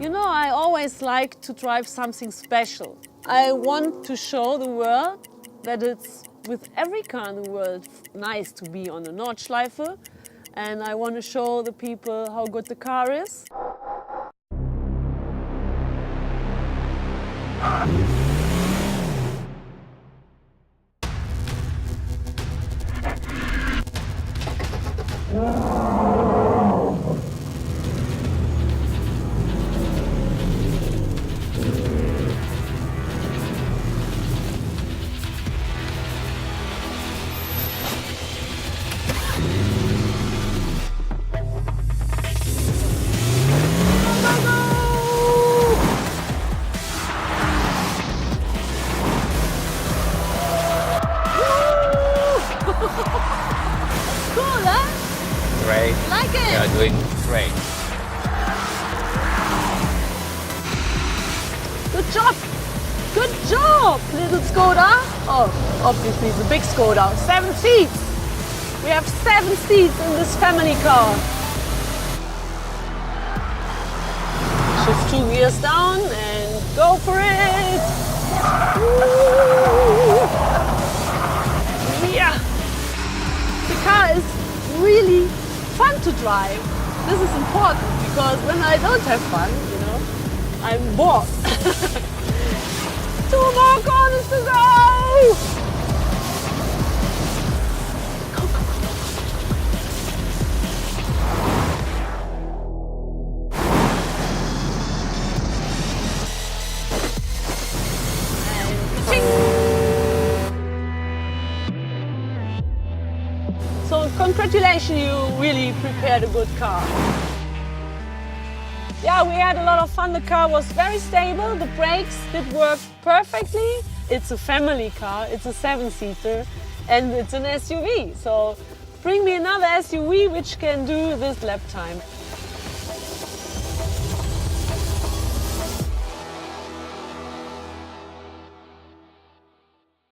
You know, I always like to drive something special. I want to show the world that it's, with every car in the world, nice to be on a Nordschleife. And I want to show the people how good the car is. Cool, huh? Great. Like it? You are doing great. Good job! Good job, little Škoda! Oh, obviously it's a big Škoda. 7 seats! We have 7 seats in this family car. Shift 2 gears down and go for it! Woo. Yeah! The car is really fun to drive. This is important because when I don't have fun, you know, I'm bored. 2 more corners to go! So congratulations, you really prepared a good car. Yeah, we had a lot of fun. The car was very stable. The brakes did work perfectly. It's a family car. It's a 7-seater and it's an SUV. So bring me another SUV which can do this lap time.